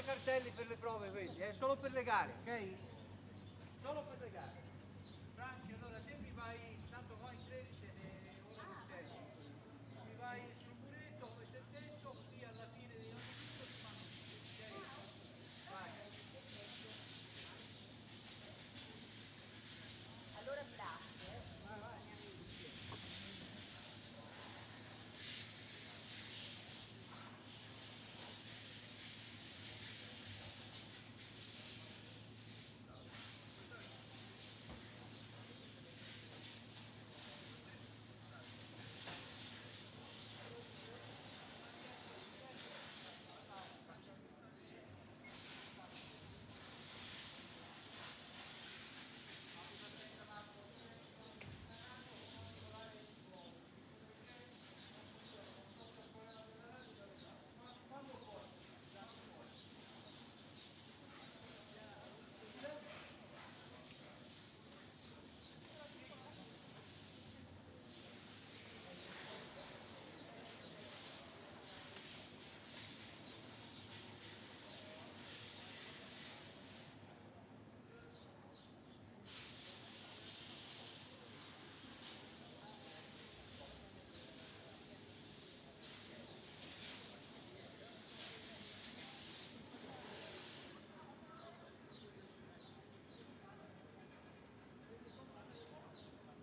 cartelli per le prove quelli, solo per le gare, ok? Solo per le gare. Franci, allora te mi vai, tanto qua in 13 e ora non sei. Mi vai sul muretto come si è detto, così alla fine di ogni giro ti fanno un ok? Vai. Allora mi lasci, Vai, vai, andiamo insieme.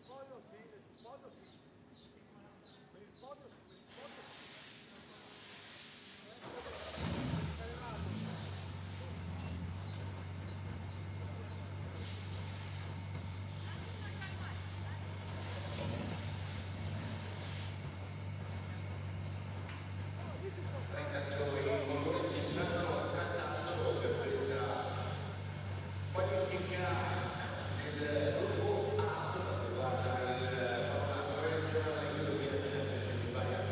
Podio sì, per il podio sì. Per il podio sì, per il podio sì. Intanto i motori si stanno scattando per questa qualifica del gruppo A che riguarda il formato regionale che dovrebbe essere varia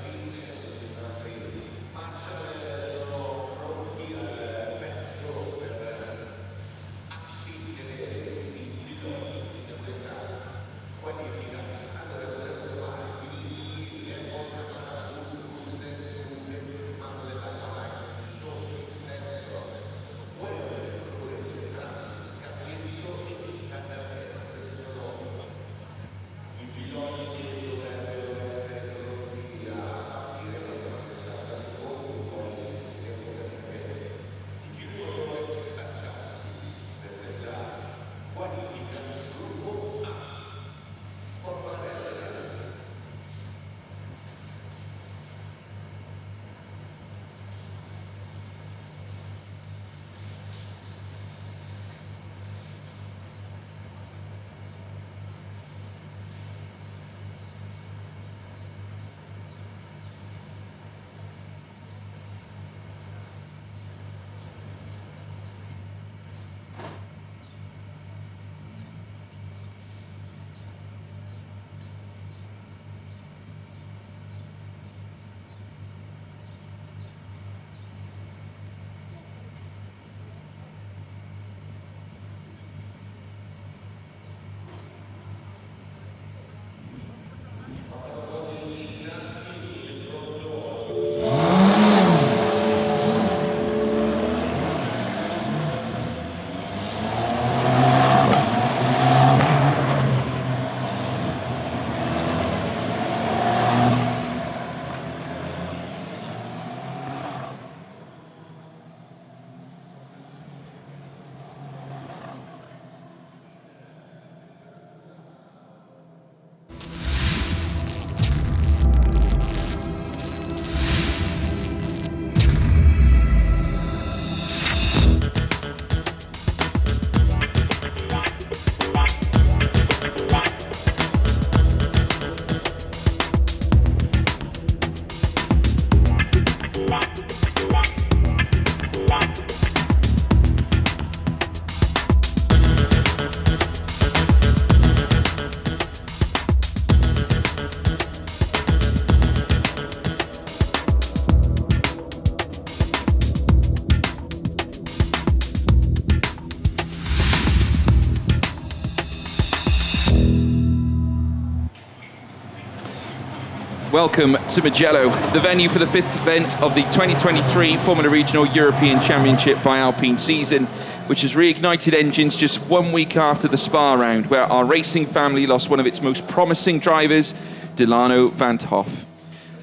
Welcome to Mugello, the venue for the 5th event of the 2023 Formula Regional European Championship by Alpine season, which has reignited engines just 1 week after the Spa round, where our racing family lost one of its most promising drivers, Delano van 't Hoff.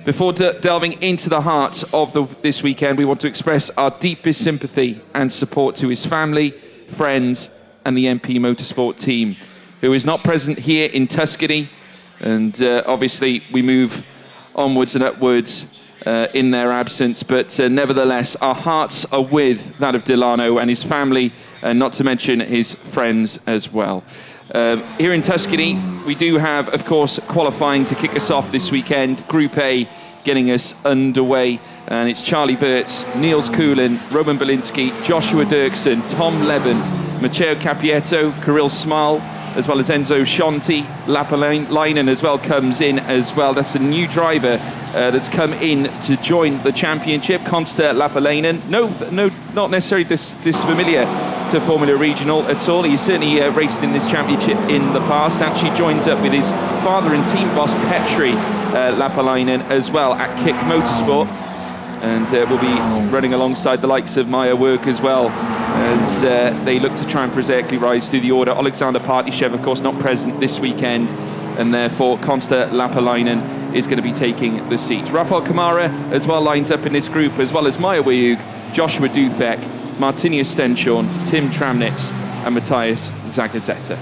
Before delving into the heart of this weekend, we want to express our deepest sympathy and support to his family, friends, and the MP Motorsport team, who is not present here in Tuscany. And obviously, we move onwards and upwards in their absence. But nevertheless, our hearts are with that of Delano and his family, and not to mention his friends as well. Here in Tuscany, we do have, of course, qualifying to kick us off this weekend. Group A getting us underway. And it's Charlie Wirtz, Niels Coulin, Roman Belinsky, Joshua Dirksen, Tom Leben, Matteo Capietto, Kirill Small, as well as Enzo Scianti. Lapalainen as well comes in as well. That's a new driver that's come in to join the championship, Konsta Lapalainen. Not necessarily this familiar to Formula Regional at all. He's certainly raced in this championship in the past. Actually joins up with his father and team boss, Petri Lapalainen, as well at Kick Motorsport. And will be running alongside the likes of Maya Work as well, as they look to try and prosaically rise through the order. Alexander Partyshev, of course, not present this weekend, and therefore Konsta Lapalainen is going to be taking the seat. Rafael Kamara as well lines up in this group, as well as Maya Wayug, Joshua Dufek, Martinia Stenshorn, Tim Tramnitz, and Matthias Zagazeta.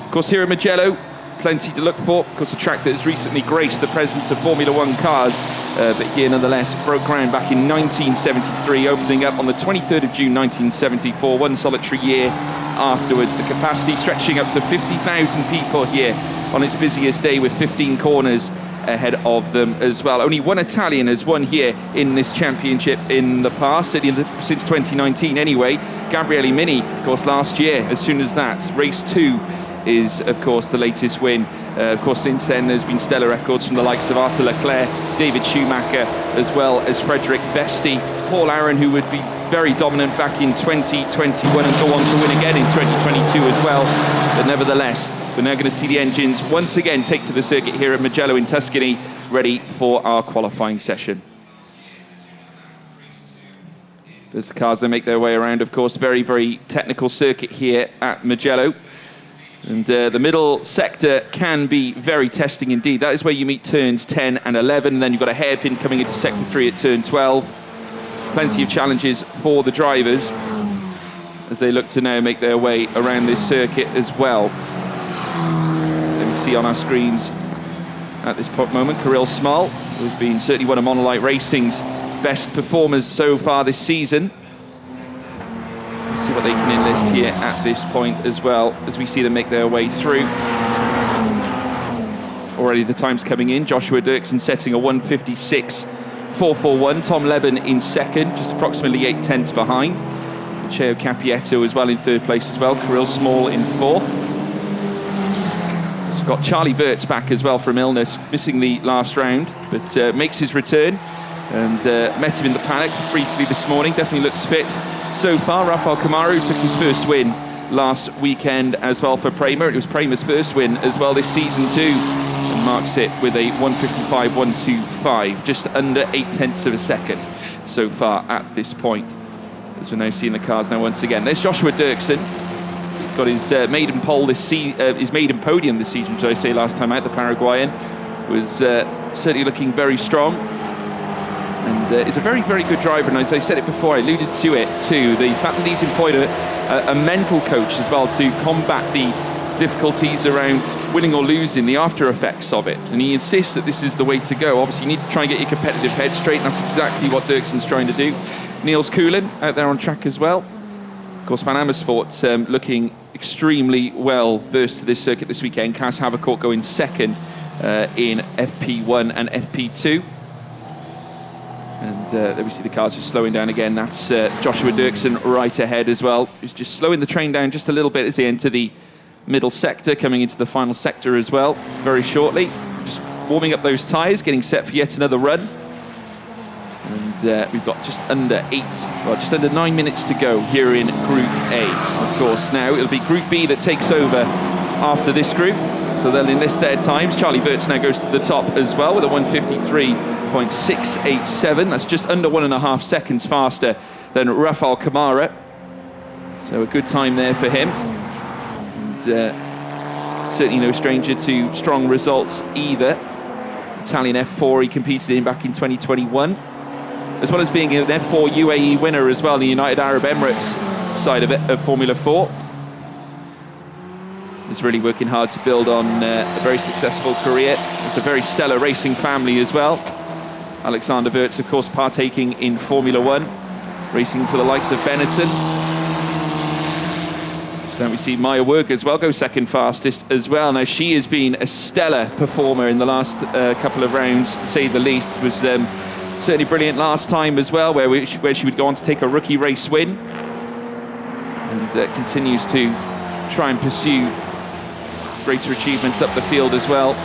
Of course, here at Mugello, plenty to look for. Of course, a track that has recently graced the presence of Formula One cars, but here nonetheless broke ground back in 1973, opening up on the 23rd of June 1974, one solitary year afterwards. The capacity stretching up to 50,000 people here on its busiest day, with 15 corners ahead of them as well. Only one Italian has won here in this championship in the past, since 2019 anyway. Gabriele Mini, of course, last year. As soon as that, race 2 is, of course, the latest win. Of course, since then, there's been stellar records from the likes of Arthur Leclerc, David Schumacher, as well as Frederick Vesti, Paul Aaron, who would be very dominant back in 2021 and go on to win again in 2022 as well. But nevertheless, we're now going to see the engines once again take to the circuit here at Mugello in Tuscany, ready for our qualifying session. As the cars, they make their way around, of course, very, very technical circuit here at Mugello. And the middle sector can be very testing indeed. That is where you meet turns 10 and 11. And then you've got a hairpin coming into sector 3 at turn 12. Plenty of challenges for the drivers as they look to now make their way around this circuit as well. Then we see on our screens at this moment Kirill Small, who's been certainly one of Monolight Racing's best performers so far this season. Let's see what they can enlist here at this point as well, as we see them make their way through. Already the time's coming in. Joshua Dirksen setting a 1:56.441. Tom Leben in second, just approximately 8 tenths behind. Matteo Capietto as well in third place as well. Kirill Small in fourth. So got Charlie Wirtz back as well from illness, missing the last round, but makes his return. And met him in the paddock briefly this morning. Definitely looks fit so far. Rafael Kamara took his first win last weekend as well for Prema. It was Prema's first win as well this season too, and marks it with a 1:55.125, just under 8 tenths of a second so far at this point. As we're now seeing the cars now once again. There's Joshua Dirksen. Got his maiden pole his maiden podium this season, should I say, last time out. The Paraguayan was certainly looking very strong. And is a very, very good driver. And as I said it before, I alluded to it too, the fact that he's employed a mental coach as well to combat the difficulties around winning or losing, the after effects of it. And he insists that this is the way to go. Obviously, you need to try and get your competitive head straight, and that's exactly what Dirksen's trying to do. Niels Coulin out there on track as well. Of course, Van Amersfoort looking extremely well versed to this circuit this weekend. Cas Havercourt going second in FP1 and FP2. And there we see the cars just slowing down again. That's Joshua Dirksen right ahead as well, who's just slowing the train down just a little bit as they enter the middle sector, coming into the final sector as well very shortly. Just warming up those tyres, getting set for yet another run. And we've got just under 9 minutes to go here in Group A. Of course, now it'll be Group B that takes over after this group, so they'll enlist their times. Charlie Wirtz now goes to the top as well with a 1:53.687. That's just under 1.5 seconds faster than Rafael Camara. So a good time there for him. And, certainly no stranger to strong results either. Italian F4 he competed in back in 2021, as well as being an F4 UAE winner as well, the United Arab Emirates side of it, of Formula 4. He's really working hard to build on a very successful career. It's a very stellar racing family as well. Alexander Wirtz, of course, partaking in Formula 1, racing for the likes of Benetton. So then we see Maya Werg as well go second fastest as well. Now, she has been a stellar performer in the last couple of rounds, to say the least. It was certainly brilliant last time as well, where she would go on to take a rookie race win. And continues to try and pursue greater achievements up the field as well.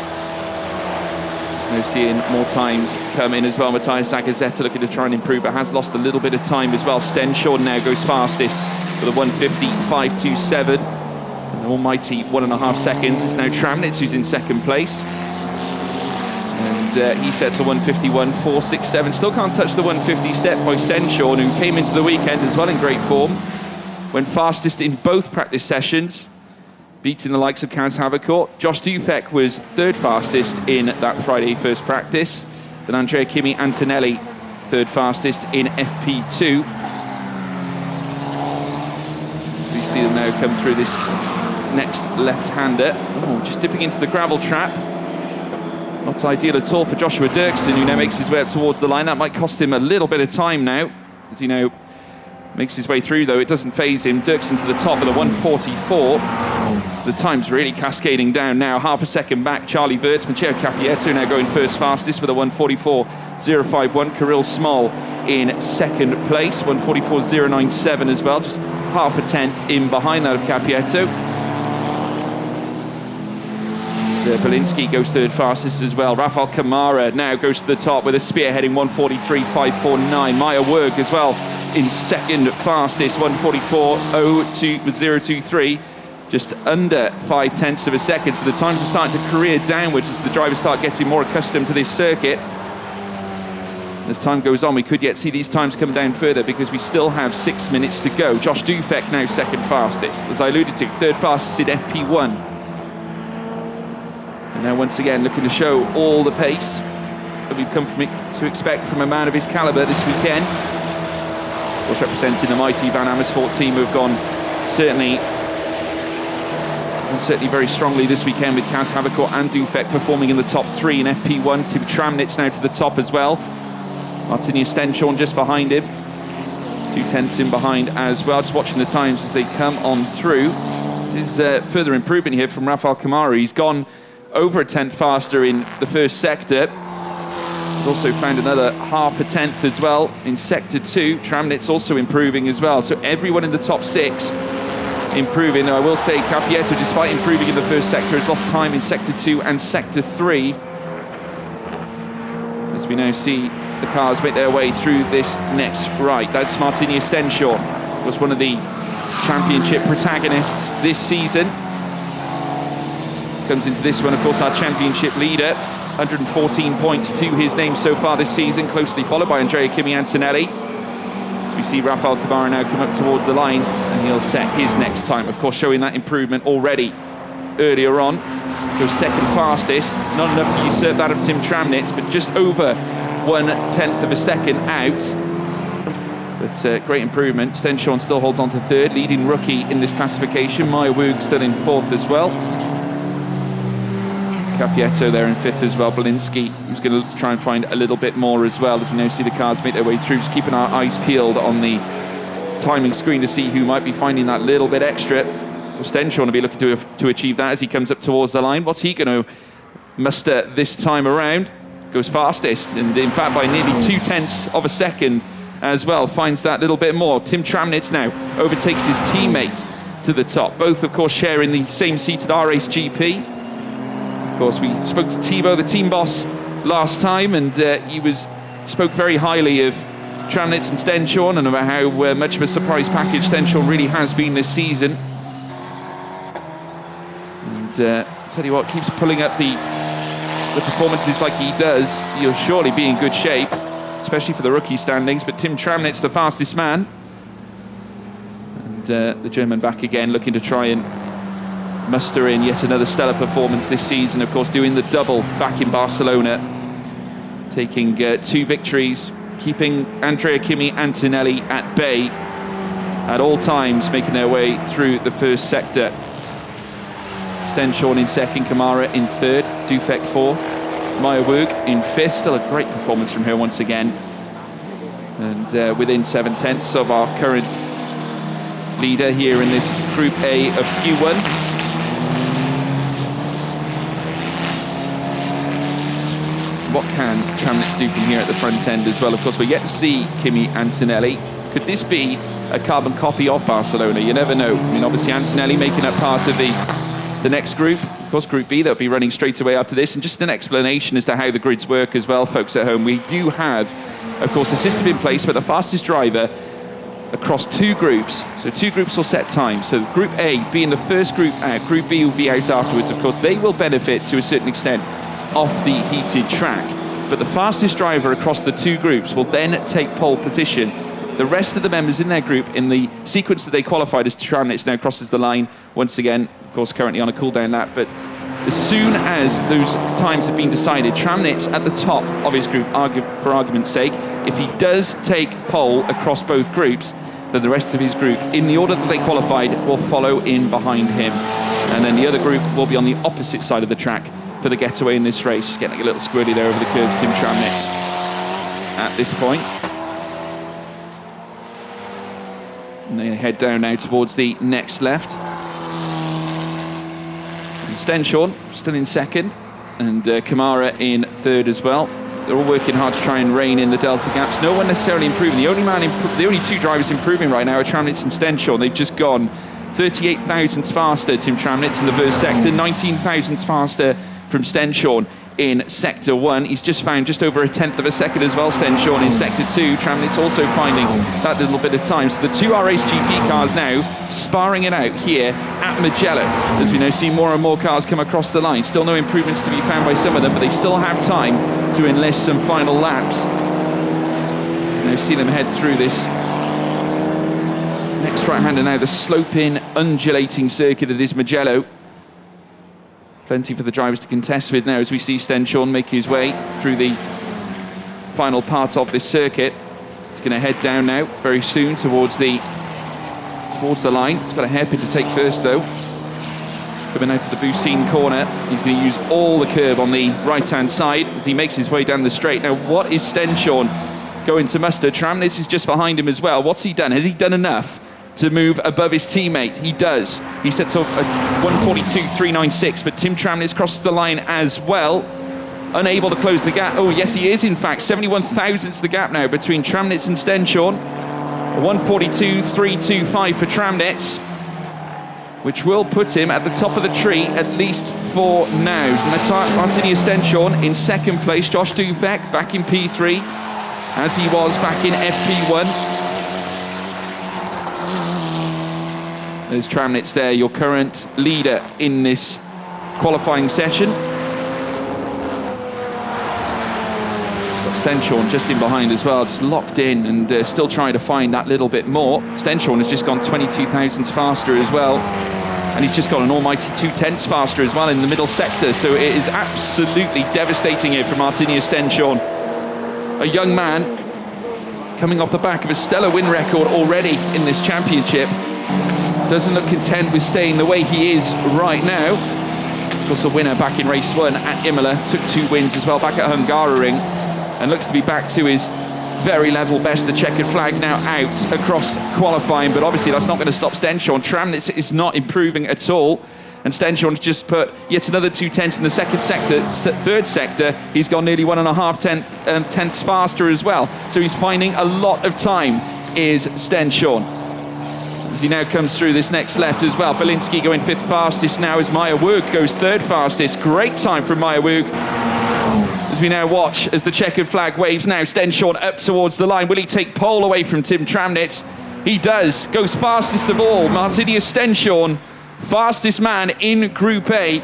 So seeing more times come in as well. Matthias Zagazzetta looking to try and improve, but has lost a little bit of time as well. Stenshaw now goes fastest with a 1:50.527. An almighty 1.5 seconds. It's now Tramnitz who's in second place. And he sets a 1:51.467. Still can't touch the 1:50 step by Stenshaw, who came into the weekend as well in great form. Went fastest in both practice sessions, beating the likes of Kaz Havercourt. Josh Dufek was third fastest in that Friday first practice, with Andrea Kimi Antonelli third fastest in FP2. So you see them now come through this next left-hander. Oh, just dipping into the gravel trap. Not ideal at all for Joshua Dirksen, who now makes his way up towards the line. That might cost him a little bit of time now, as he now makes his way through, though it doesn't faze him. Dirksen to the top with a 1:44. So the time's really cascading down now. Half a second back, Charlie Wirtz. Matteo Capietto now going first fastest with a 1:44.051. Kirill Smol in second place, 1:44.097 as well, just half a tenth in behind that of Capietto. Belinsky goes third fastest as well. Rafael Camara now goes to the top with a spearheading 1:43.549. Maya Werg as well in second fastest, 1:44.023, just under 0.5 of a second. So the times are starting to career downwards as the drivers start getting more accustomed to this circuit. As time goes on, we could yet see these times come down further, because we still have 6 minutes to go. Josh Dufek now second fastest, as I alluded to, third fastest in FP1. And now once again looking to show all the pace that we've come to expect from a man of his calibre this weekend. Of course, representing the mighty Van Amersfoort team, who have gone certainly very strongly this weekend, with Kaz Havercourt and Dufek performing in the top 3 in FP1. Tim Tramnitz now to the top as well. Martinia Stenshaw just behind him, 0.2 in behind as well. Just watching the times as they come on through. There's further improvement here from Rafael Camara. He's gone over a tenth faster in the first sector. He's also found another half a tenth as well in sector 2. Tramnitz also improving as well. So everyone in the top 6 improving. Now I will say Capietto, despite improving in the first sector, has lost time in sector 2 and sector 3. As we now see the cars make their way through this next right. That's Martinia Stenshaw, was one of the championship protagonists this season. Comes into this one, of course, our championship leader, 114 points to his name so far this season, closely followed by Andrea Kimi Antonelli. As we see Rafael Camara now come up towards the line, and he'll set his next time, of course, showing that improvement already earlier on. Goes second fastest, not enough to usurp that of Tim Tramnitz, but just over 1/10 of a second out. But great improvement. Stenshaw still holds on to third, leading rookie in this classification. Maya Werg still in fourth as well. Capietto there in fifth as well. Belinsky, who's going to try and find a little bit more as well, as we now see the cars make their way through. Just keeping our eyes peeled on the timing screen to see who might be finding that little bit extra. Well, Stenshaw will be looking to achieve that as he comes up towards the line. What's he going to muster this time around? Goes fastest, and in fact by nearly 0.2 of a second as well. Finds that little bit more. Tim Tramnitz now overtakes his teammate to the top. Both, of course, sharing the same seat at our race GP. Of course, we spoke to Thibaut, the team boss, last time, and he spoke very highly of Tramnitz and Stenshaw, and about how much of a surprise package Stenshaw really has been this season. And tell you what, keeps pulling up the performances like he does, you'll surely be in good shape, especially for the rookie standings. But Tim Tramnitz, the fastest man. And the German back again, looking to try and muster in yet another stellar performance this season. Of course, doing the double back in Barcelona, taking 2 victories, keeping Andrea Kimi Antonelli at bay at all times, making their way through the first sector. Stenshorn in second, Kamara in third, Dufek fourth, Maya Wurg in fifth. Still a great performance from her once again. And within 7/10 of our current leader here in this Group A of Q1. What can Tramnitz do from here at the front end as well? Of course, we're yet to see Kimi Antonelli. Could this be a carbon copy of Barcelona? You never know. I mean, obviously Antonelli making up part of the next group. Of course, Group B, they'll be running straight away after this. And just an explanation as to how the grids work as well, folks at home. We do have, of course, a system in place where the fastest driver across 2 groups, so 2 groups will set time. So Group A being the first group out, Group B will be out afterwards. Of course, they will benefit to a certain extent off the heated track. But the fastest driver across the 2 groups will then take pole position. The rest of the members in their group, in the sequence that they qualified as Tramnitz now crosses the line once again, of course currently on a cool-down lap, but as soon as those times have been decided, Tramnitz at the top of his group, for argument's sake, if he does take pole across both groups, then the rest of his group, in the order that they qualified, will follow in behind him. And then the other group will be on the opposite side of the track for the getaway in this race. Just getting a little squirty there over the curves, Tim Tramnitz at this point. And they head down now towards the next left. And Stenshorn still in second, and Kamara in third as well. They're all working hard to try and rein in the delta gaps. No one necessarily improving. The only 2 drivers improving right now are Tramnitz and Stenshorn. They've just gone 38 thousandths faster, Tim Tramnitz in the first sector, 19 thousandths faster from Stenshorn in sector 1. He's just found just over 1/10 of a second as well, Stenshorn in sector 2. Tramnitz also finding that little bit of time. So the 2 RAce GP cars now sparring it out here at Mugello. As we now see more and more cars come across the line. Still no improvements to be found by some of them, but they still have time to enlist some final laps. Now see them head through this next right-hander now, the sloping, undulating circuit that is Mugello. Plenty for the drivers to contest with now as we see Stenshorn make his way through the final part of this circuit. He's going to head down now very soon towards the line. He's got a hairpin to take first though. Coming out to the Bucine corner. He's going to use all the curb on the right-hand side as he makes his way down the straight. Now, what is Stenshorn going to muster? Tramnitz is just behind him as well. What's he done? Has he done enough to move above his teammate? He does. He sets off a 1:42.396, but Tim Tramnitz crosses the line as well, unable to close the gap. Oh, yes, he is, in fact. 71 thousandths the gap now between Tramnitz and Stenshorn. 1:42.325 for Tramnitz, which will put him at the top of the tree, at least for now. Martinia Stenshorn in second place. Josh Dufek back in P3, as he was back in FP1. There's Tramnitz there, your current leader in this qualifying session. Got Stenshorn just in behind as well, just locked in and still trying to find that little bit more. Stenshorn has just gone 22 thousandths faster as well. And he's just got an almighty 2/10 faster as well in the middle sector. So it is absolutely devastating here for Martinia Stenshorn. A young man coming off the back of a stellar win record already in this championship. Doesn't look content with staying the way he is right now. Of course, a winner back in race 1 at Imola. Took 2 wins as well back at Hungaroring. And looks to be back to his very level best. The checkered flag now out across qualifying, but obviously that's not going to stop Stenshorn. Tramnitz is not improving at all, and Stenshorn has just put yet another 2/10 in the second sector. Third sector, he's gone nearly 1.5 tenths faster as well. So he's finding a lot of time, is Stenshorn. As he now comes through this next left as well. Belinsky going 5th fastest now as Maya Wurg goes 3rd fastest. Great time from Maya Wurg. As we now watch as the checkered flag waves now, Stenshorn up towards the line. Will he take pole away from Tim Tramnitz? He does. Goes fastest of all. Martinia Stenshorn, fastest man in Group A.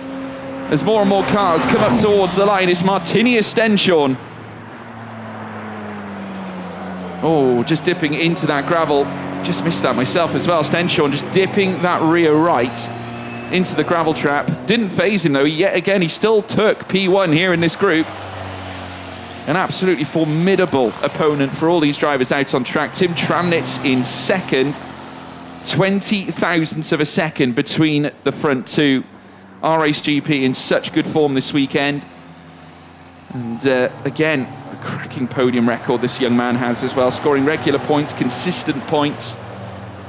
as more and more cars come up towards the line. It's Martinius Stenshorn. Oh, just dipping into that gravel. Just missed that myself as well. Stenshorn just dipping that rear right into the gravel trap. Didn't phase him though. Yet again, he still took P1 here in this group. An absolutely formidable opponent for all these drivers out on track. Tim Tramnitz in second. 20 thousandths of a second between the front two. RAce GP in such good form this weekend. And again, a cracking podium record this young man has as well, scoring regular points, consistent points.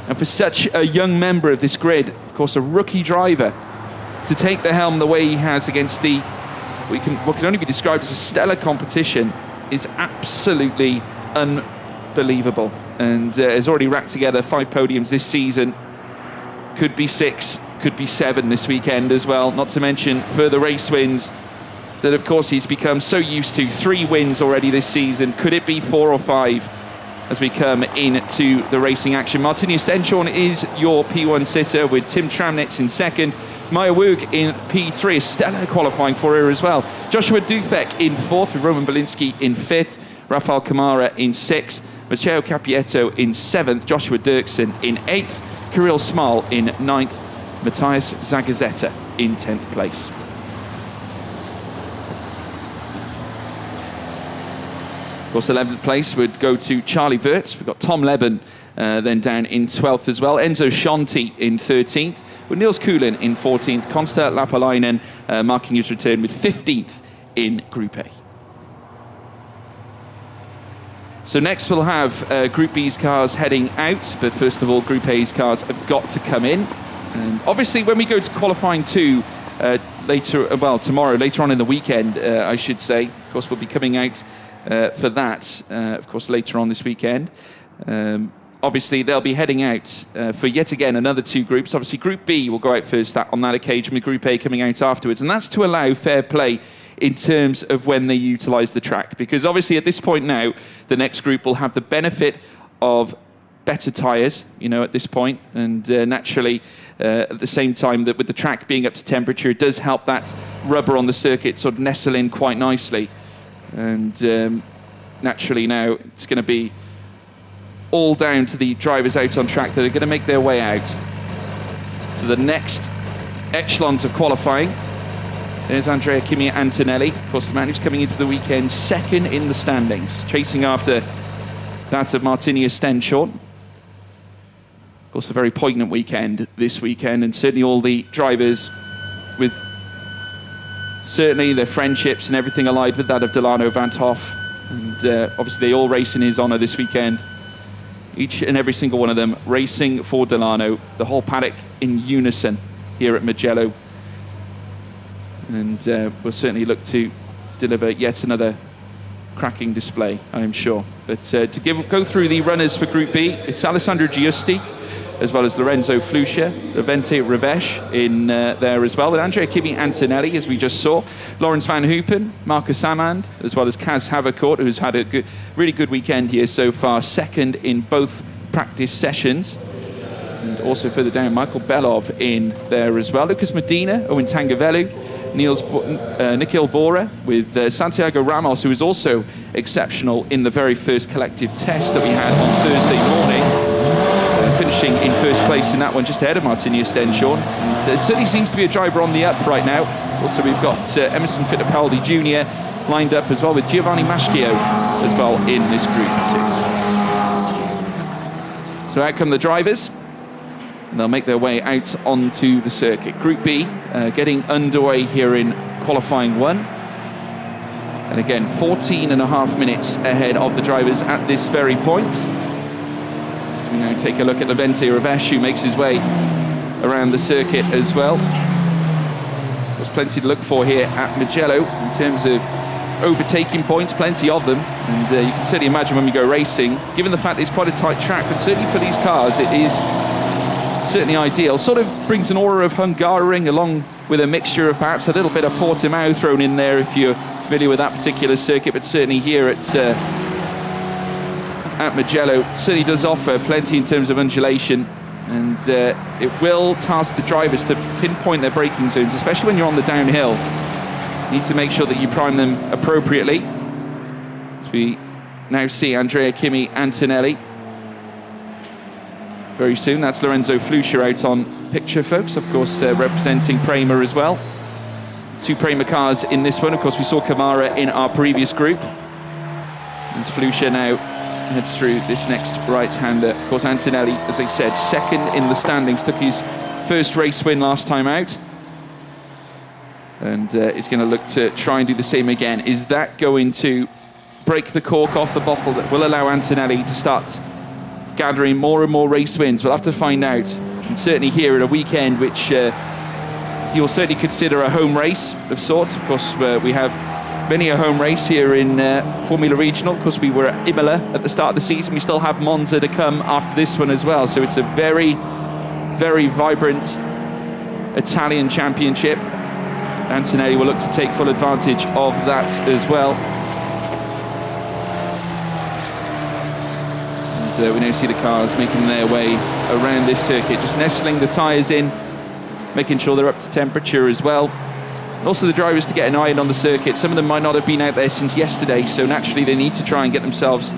And for such a young member of this grid, of course, a rookie driver, to take the helm the way he has against the what can only be described as a stellar competition is absolutely unbelievable. And has already racked together 5 podiums this season. Could be 6, could be 7 this weekend as well, not to mention further race wins that of course he's become so used to. 3 wins already this season. Could it be 4 or 5 as we come into the racing action? Martinius Stenshorn is your P1 sitter, with Tim Tramnitz in second. Maya Woog in P3, stellar qualifying for her as well. Joshua Dufek in 4th, with Roman Belinsky in 5th. Rafael Camara in 6th. Matteo Capietto in 7th. Joshua Dirksen in 8th. Kirill Small in 9th. Matthias Zagazeta in 10th place. Of course, 11th place would go to Charlie Wirtz. We've got Tom Leben then down in 12th as well. Enzo Scianti in 13th, with Niels Kuhlin in 14th. Konsta Lapalainen marking his return with 15th in Group A. So next we'll have Group B's cars heading out, but first of all, Group A's cars have got to come in. And obviously, when we go to qualifying 2 tomorrow, later on in the weekend, I should say, of course, we'll be coming out for that, of course, later on this weekend. Obviously, they'll be heading out for yet again another 2 groups. Obviously, Group B will go out first on that occasion, with Group A coming out afterwards. And that's to allow fair play in terms of when they utilise the track. Because obviously, at this point now, the next group will have the benefit of better tyres, you know, at this point. And naturally, at the same time, that with the track being up to temperature, it does help that rubber on the circuit sort of nestle in quite nicely. And naturally now, it's going to be all down to the drivers out on track that are going to make their way out for the next echelons of qualifying. There's Andrea Kimi Antonelli, of course, the man who's coming into the weekend second in the standings, chasing after that of Martinius Stenshorn. Of course, a very poignant weekend this weekend, and certainly all the drivers with certainly their friendships and everything allied with that of Delano Van 't Hoff. And obviously they all race in his honour this weekend. Each and every single one of them racing for Delano, the whole paddock in unison here at Mugello. And we'll certainly look to deliver yet another cracking display, I'm sure. But to go through the runners for Group B, it's Alessandro Giusti, as well as Lorenzo Fluscia, Levente Revesh in there as well, with Andrea Kimi Antonelli, as we just saw, Lawrence Van Hoopen, Marcus Amand, as well as Kaz Havercourt, who's had a really good weekend here so far, second in both practice sessions. And also further down, Michael Belov in there as well, Lucas Medina, Owen Tangavelu, Nikhil Bora, with Santiago Ramos, who was also exceptional in the very first collective test that we had on Thursday morning. Finishing in first place in that one, just ahead of Martinius Stenshorn. There certainly seems to be a driver on the up right now. Also, we've got Emerson Fittipaldi Jr. lined up as well, with Giovanni Maschio as well in this group too. So out come the drivers, and they'll make their way out onto the circuit. Group B getting underway here in qualifying 1. And again, 14.5 minutes ahead of the drivers at this very point. We now take a look at Levente Revesh, who makes his way around the circuit as well. There's plenty to look for here at Mugello in terms of overtaking points, plenty of them. And you can certainly imagine when we go racing, given the fact it's quite a tight track, but certainly for these cars, it is certainly ideal. Sort of brings an aura of Hungaroring, along with a mixture of perhaps a little bit of Portimao thrown in there if you're familiar with that particular circuit, but certainly here at Mugello certainly does offer plenty in terms of undulation And it will task the drivers to pinpoint their braking zones, especially when you're on the downhill. You need to make sure that you prime them appropriately. As we now see Andrea Kimi Antonelli. Very soon, that's Lorenzo Fluscia out on picture, folks. Of course, representing Prema as well. 2 Prema cars in this one. Of course, we saw Kamara in our previous group. As Fluscia now heads through this next right-hander. Of course, Antonelli, as I said, second in the standings. Took his first race win last time out. And is going to look to try and do the same again. Is that going to break the cork off the bottle that will allow Antonelli to start gathering more and more race wins? We'll have to find out. And certainly here at a weekend which he will certainly consider a home race of sorts. Of course, we have many a home race here in Formula Regional. Of course, we were at Imola at the start of the season. We still have Monza to come after this one as well. So it's a very, very vibrant Italian championship. Antonelli will look to take full advantage of that as well. And we now see the cars making their way around this circuit, just nestling the tyres in, making sure they're up to temperature as well. And also the drivers to get an eye in on the circuit. Some of them might not have been out there since yesterday, so naturally they need to try and get themselves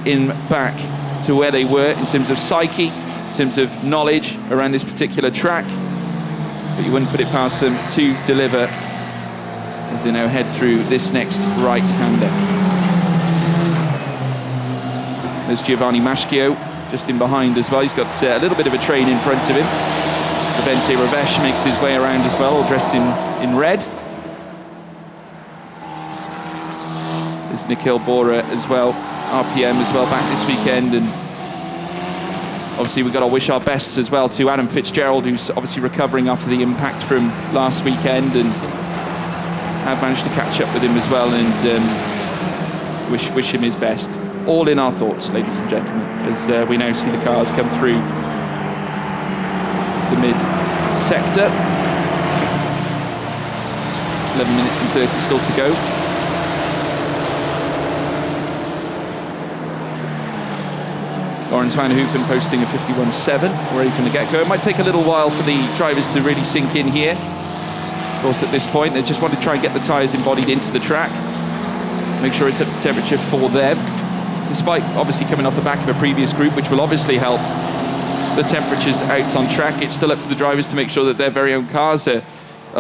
in back to where they were in terms of psyche, in terms of knowledge around this particular track. But you wouldn't put it past them to deliver as they now head through this next right-hander. There's Giovanni Maschio just in behind as well. He's got a little bit of a train in front of him. Vente Ravesh makes his way around as well, all dressed in red. There's Nikhil Bora as well, RPM as well, back this weekend. And obviously we've got to wish our best as well to Adam Fitzgerald, who's obviously recovering after the impact from last weekend, and have managed to catch up with him as well, and wish him his best. All in our thoughts, ladies and gentlemen, as we now see the cars come through the mid-sector. 11 minutes and 30 still to go. Lawrence Van Hoopen posting a 51.7 already from the get-go. It might take a little while for the drivers to really sink in here. Of course, at this point, they just want to try and get the tyres embodied into the track, make sure it's up to temperature for them, despite obviously coming off the back of a previous group, which will obviously help the temperatures out on track. It's still up to the drivers to make sure that their very own cars are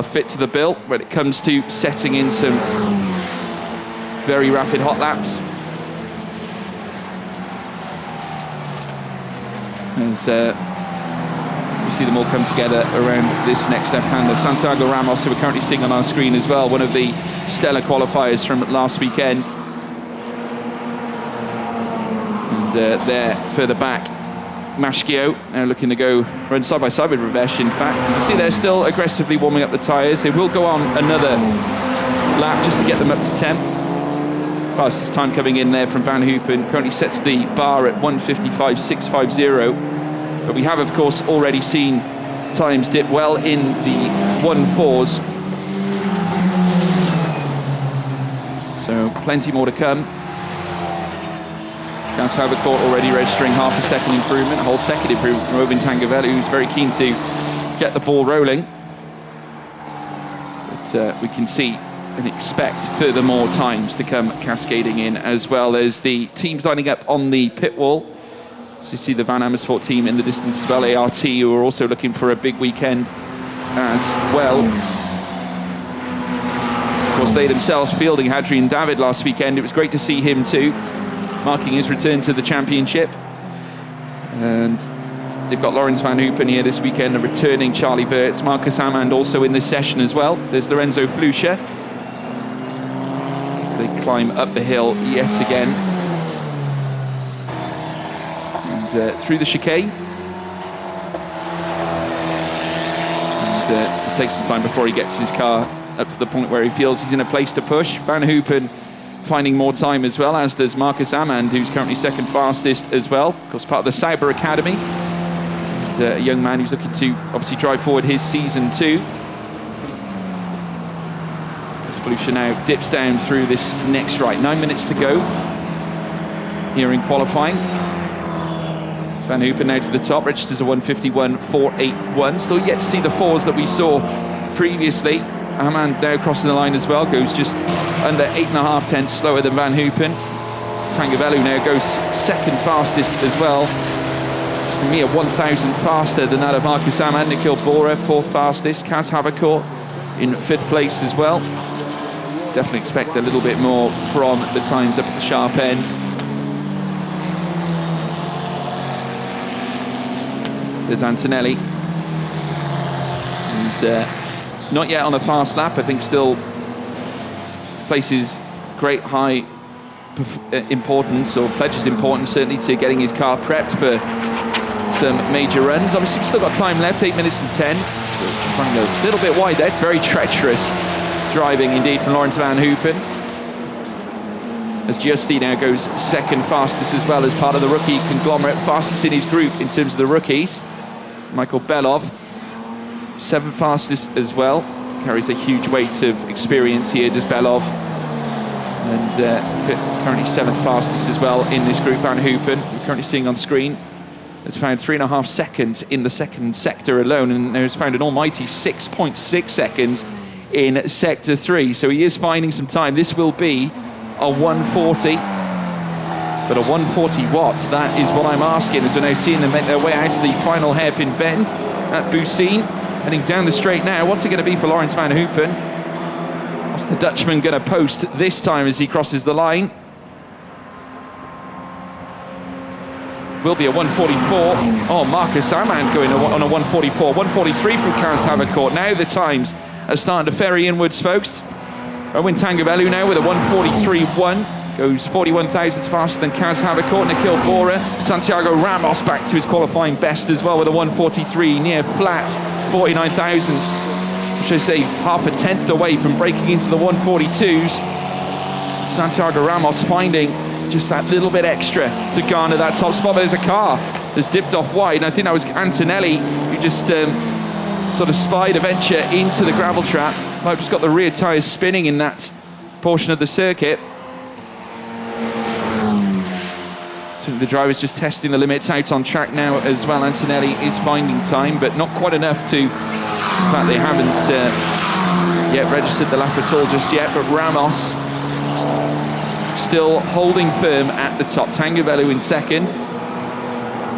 fit to the bill when it comes to setting in some very rapid hot laps. As we see them all come together around this next left-hander. Santiago Ramos, who we're currently seeing on our screen as well, one of the stellar qualifiers from last weekend. And there, further back, Maschio now looking to go run side by side with Ravesh. In fact, you can see they're still aggressively warming up the tyres. They will go on another lap just to get them up to temp. Fastest time coming in there from Van Hoopen currently sets the bar at 1:55.650. But we have, of course, already seen times dip well in the 1:4s. So plenty more to come. Gans Havercourt already registering half a second improvement, a whole second improvement from Obin Tangavelli, who's very keen to get the ball rolling. But we can see and expect further more times to come cascading in, as well as the teams lining up on the pit wall. So you see the Van Amersfoort team in the distance as well, ART, who are also looking for a big weekend as well. Of course, they themselves fielding Hadrian David last weekend. It was great to see him too, marking his return to the championship. And they've got Lawrence Van Hoopen here this weekend, and returning Charlie Wirtz. Marcus Amand also in this session as well. There's Lorenzo Fluscia. They climb up the hill yet again. And through the chicane. And it takes some time before he gets his car up to the point where he feels he's in a place to push. Van Hoopen finding more time as well, as does Marcus Amand, who's currently second fastest as well. Of course, part of the Sauber Academy. And, a young man who's looking to obviously drive forward his season too. Fluscia now dips down through this next right. 9 minutes to go here in qualifying. Van Hoopen now to the top, registers a 151.481. Still yet to see the fours that we saw previously. Armand now crossing the line as well, goes just under 8.5 tenths slower than Van Hoopen. Tangavelu now goes second fastest as well. Just a mere 1,000 faster than that of Marcus Armand. Nikhil Bora, fourth fastest. Kaz Havercourt in fifth place as well. Definitely expect a little bit more from the times up at the sharp end. There's Antonelli, who's not yet on a fast lap. I think still places great high importance, or pledges importance certainly, to getting his car prepped for some major runs. Obviously we've still got time left, 8 minutes and 10, so just running a little bit wide there. Very treacherous driving indeed from Laurens Van Hoopen, as Giusti now goes second fastest as well, as part of the rookie conglomerate, fastest in his group in terms of the rookies. Michael Belov, seventh fastest as well, carries a huge weight of experience here, does Belov, and currently seventh fastest as well in this group. Van Hoopen, we're currently seeing on screen, has found 3.5 seconds in the second sector alone, and has found an almighty 6.6 seconds in sector 3, so he is finding some time. This will be a 140, but a 140 what? That is what I'm asking, as we're now seeing them make their way out to the final hairpin bend at Boussin, heading down the straight now. What's it going to be for Laurens Van Hoopen? What's the Dutchman going to post this time as he crosses the line? Will be a 144. Oh, Marcus Armand going on a 144. 143 from Kaz Havercourt. Now the times are starting to ferry inwards, folks. Owen Tangavelu now with a 143.1. Goes 41 thousandths faster than Kaz Havercourt. Nikhil Bora. Santiago Ramos back to his qualifying best as well with a 143, near flat 49 thousandths. Should I say half a tenth away from breaking into the 142s. Santiago Ramos finding just that little bit extra to garner that top spot, but there's a car that's dipped off wide, and I think that was Antonelli who just sort of spied a venture into the gravel trap. I've just got the rear tyres spinning in that portion of the circuit. So the driver's just testing the limits out on track now as well. Antonelli is finding time, but not quite enough to, in fact they haven't yet registered the lap at all just yet, but Ramos still holding firm at the top. Tangavelu in second.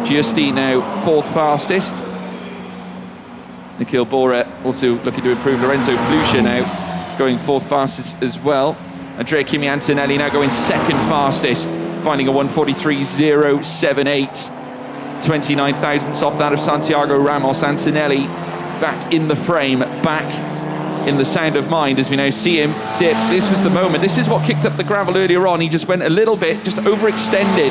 Giusti now fourth fastest. Nikhil Bora also looking to improve. Lorenzo Flusha now going fourth fastest as well. Andrea Kimi Antonelli now going second fastest, finding a 143.078. 29 thousandths off that of Santiago Ramos. Antonelli back in the frame, back in the sound of mind as we now see him dip. This was the moment. This is what kicked up the gravel earlier on. He just went a little bit, just overextended,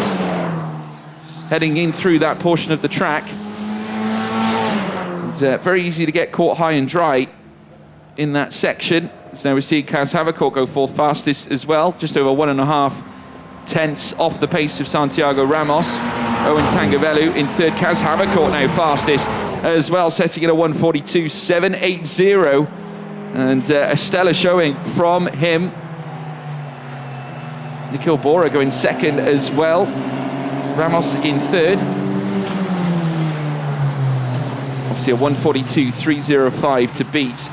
heading in through that portion of the track. And, very easy to get caught high and dry in that section. So now we see Kaz Havercourt go fourth fastest as well, just over 1.5 tenths off the pace of Santiago Ramos. Owen Tangavelu in third. Kaz Havercourt now fastest as well, setting it a 142.780. And a stellar showing from him. Nikhil Bora going second as well. Ramos in third. Obviously a 142.305 to beat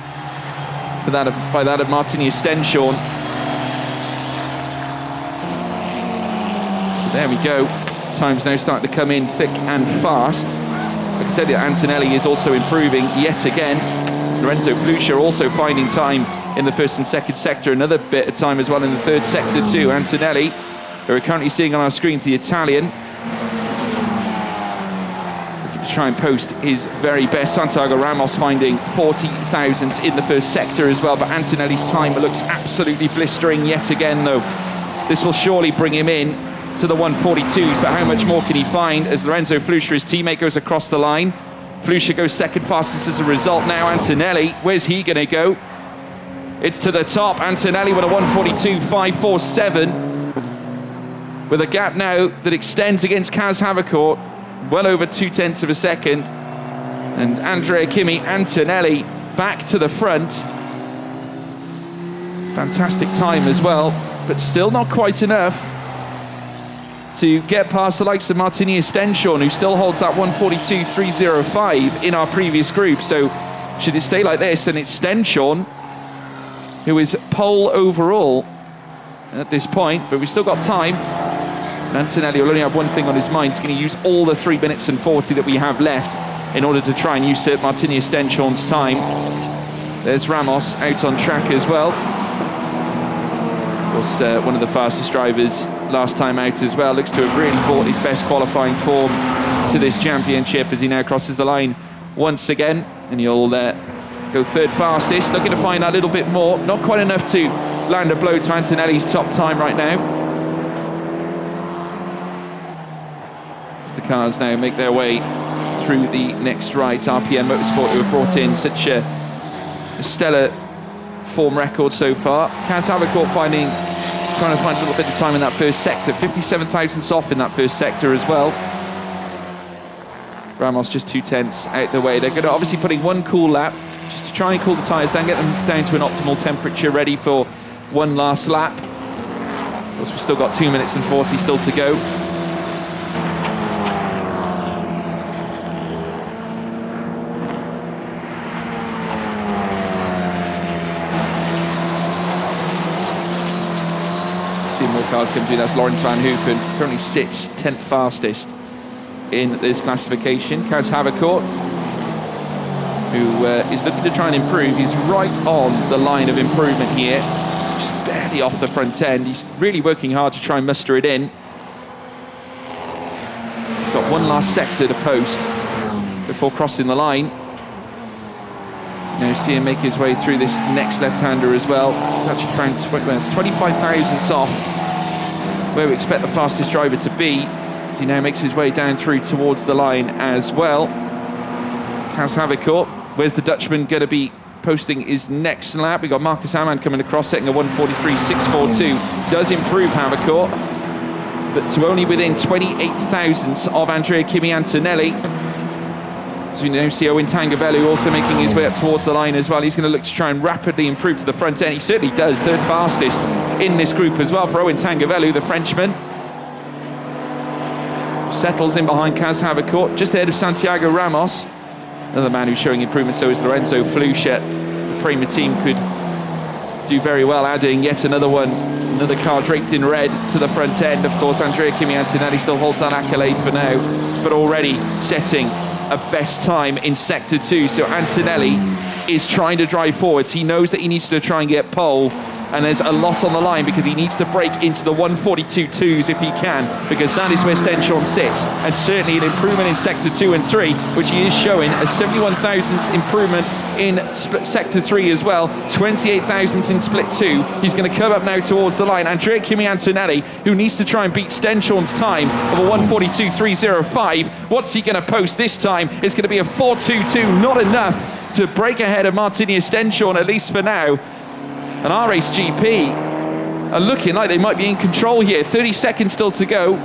for that by that of Martini Stenshorn. So there we go. Times now starting to come in thick and fast. I can tell you that Antonelli is also improving yet again. Lorenzo Flusha also finding time in the first and second sector. Another bit of time as well in the third sector too. Antonelli, who we're currently seeing on our screens, the Italian, looking to try and post his very best. Santiago Ramos finding 40 thousandths in the first sector as well, but Antonelli's time looks absolutely blistering yet again though. This will surely bring him in to the 142s, but how much more can he find as Lorenzo Flusha, his teammate, goes across the line. Flusha goes second fastest as a result now. Antonelli, where's he going to go? It's to the top. Antonelli with a 142.547, with a gap now that extends against Kaz Havercourt, well over 2 tenths of a second. And Andrea Kimi Antonelli back to the front. Fantastic time as well, but still not quite enough. to get past the likes of Martini Stenshorn, who still holds that 142.305 in our previous group. So should it stay like this, then it's Stenshorn who is pole overall at this point, but we've still got time. And Antonelli will only have one thing on his mind. He's going to use all the 3 minutes and 40 that we have left in order to try and usurp Martini Stenshorn's time. There's Ramos out on track as well. Of course, one of the fastest drivers last time out as well. Looks to have really brought his best qualifying form to this championship as he now crosses the line once again. And he'll go third fastest, looking to find that little bit more. Not quite enough to land a blow to Antonelli's top time right now. As the cars now make their way through the next right, RPM Motorsport, who have brought in such a stellar form record so far. Kaz Havercourt trying to find a little bit of time in that first sector. 57 thousandths off in that first sector as well. Ramos just 2/10 out the way. They're going to obviously put in one cool lap just to try and cool the tyres down, get them down to an optimal temperature, ready for one last lap. Of course, we've still got 2 minutes and 40 still to go. More cars come through. That's Lawrence Van Hoopen, currently sits 10th fastest in this classification. Kaz Havercourt, who is looking to try and improve. He's right on the line of improvement here, just barely off the front end. He's really working hard to try and muster it in. He's got one last sector to post before crossing the line. Now see him make his way through this next left-hander as well. He's actually found 25 thousandths off where we expect the fastest driver to be. As he now makes his way down through towards the line as well. Kaz Havercourt, where's the Dutchman going to be posting his next lap? We got Marcus Hamann coming across, setting a 1:43.642. Does improve Havercourt, but to only within 28 thousandths of Andrea Kimi Antonelli. So we now see Owen Tangavellu also making his way up towards the line as well. He's going to look to try and rapidly improve to the front end. He certainly does, third fastest in this group as well for Owen Tangavellu, the Frenchman. Settles in behind Kaz Havercourt, just ahead of Santiago Ramos. Another man who's showing improvement, so is Lorenzo Fluchet. The Prema team could do very well adding yet another one, another car draped in red to the front end. Of course, Andrea Kimi Antonelli still holds that accolade for now, but already setting a best time in Sector 2. So Antonelli is trying to drive forwards. He knows that he needs to try and get pole, and there's a lot on the line because he needs to break into the 142.2s if he can, because that is where Stenshorn sits, and certainly an improvement in Sector 2 and 3, which he is showing a 71 thousandths improvement in Sector 3 as well, 28 thousandths in Split 2. He's going to come up now towards the line. Andrea Kimi Antonelli, who needs to try and beat Stenshorn's time of a 142.305. What's he going to post this time? It's going to be a 4.22, not enough to break ahead of Martini Stenshorn, at least for now. And RAce GP are looking like they might be in control here. 30 seconds still to go.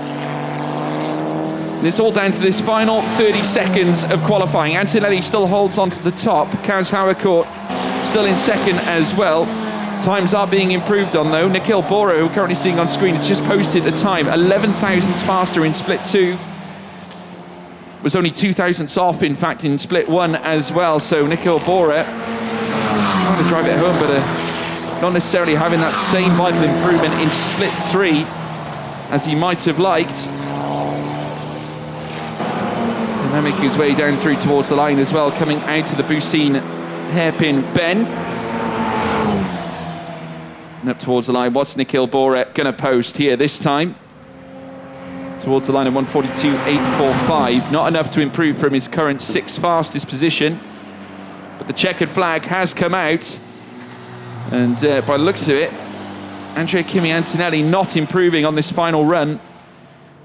And it's all down to this final 30 seconds of qualifying. Antonelli still holds on to the top. Kaz Havercourt still in second as well. Times are being improved on though. Nikhil Bora, who we're currently seeing on screen, has just posted a time 11 thousandths faster in Split 2. Was only 2 thousandths off, in fact, in Split 1 as well. So Nikhil Bora trying to drive it home, but not necessarily having that same vital improvement in Split 3 as he might have liked. And now making his way down through towards the line as well, coming out of the Bucine hairpin bend. And up towards the line, what's Nikhil Bora going to post here this time? Towards the line of 142.845. Not enough to improve from his current 6th fastest position. But the checkered flag has come out. And by the looks of it, Andrea Kimi Antonelli not improving on this final run.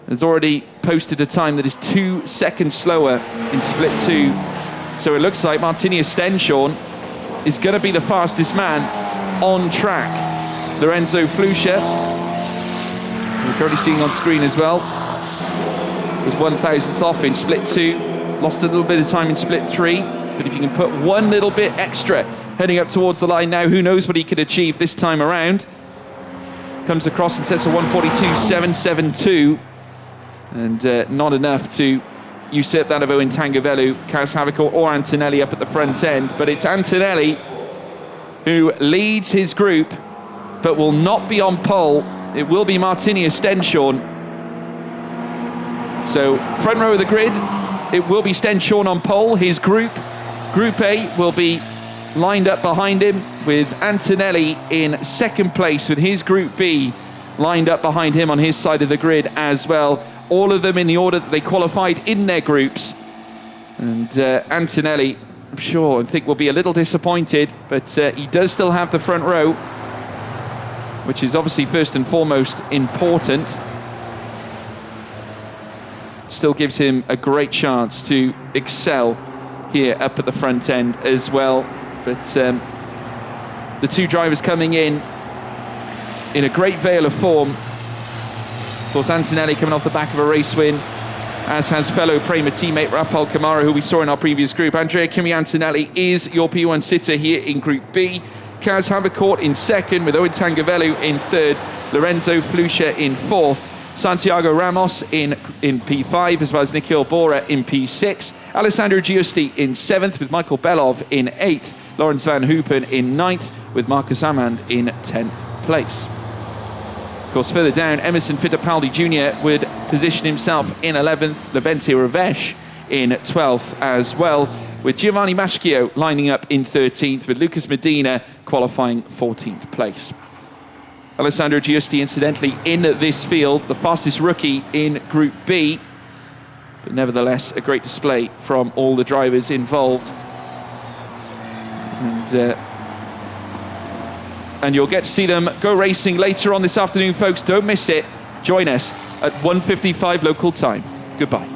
Has already posted a time that is 2 seconds slower in Split 2. So it looks like Martini Stenshorn is going to be the fastest man on track. Lorenzo Fluchet, we're currently seeing on screen as well, was 1 thousandths off in Split 2. Lost a little bit of time in Split 3. But if you can put one little bit extra heading up towards the line now, who knows what he could achieve this time around. Comes across and sets a 142.772. and not enough to usurp that of Owen Tangavellu, Kaz Havikort or Antonelli up at the front end. But it's Antonelli who leads his group, but will not be on pole. It will be Martini Stenshorn. So front row of the grid, it will be Stenshorn on pole. His group A, will be lined up behind him, with Antonelli in second place, with his Group B lined up behind him on his side of the grid as well. All of them in the order that they qualified in their groups. And Antonelli, I'm sure, I think will be a little disappointed, but he does still have the front row, which is obviously first and foremost important. Still gives him a great chance to excel here up at the front end as well. But the two drivers coming in a great veil of form. Of course, Antonelli coming off the back of a race win, as has fellow Prema teammate Rafael Camara, who we saw in our previous group. Andrea Kimi Antonelli is your P1 sitter here in Group B. Kaz Havikort in second, with Owen Tangavellu in third, Lorenzo Flusha in fourth, Santiago Ramos in P5, as well as Nikhil Bora in P6, Alessandro Giusti in seventh, with Michael Belov in eighth, Lawrence Van Hoopen in ninth, with Marcus Amand in 10th place. Of course, further down, Emerson Fittipaldi Jr. would position himself in 11th, Levente Ravesh in 12th as well, with Giovanni Maschio lining up in 13th, with Lucas Medina qualifying 14th place. Alessandro Giusti, incidentally, in this field, the fastest rookie in Group B, but nevertheless a great display from all the drivers involved. And you'll get to see them go racing later on this afternoon, folks. Don't miss it. Join us at 1:55 local time. Goodbye.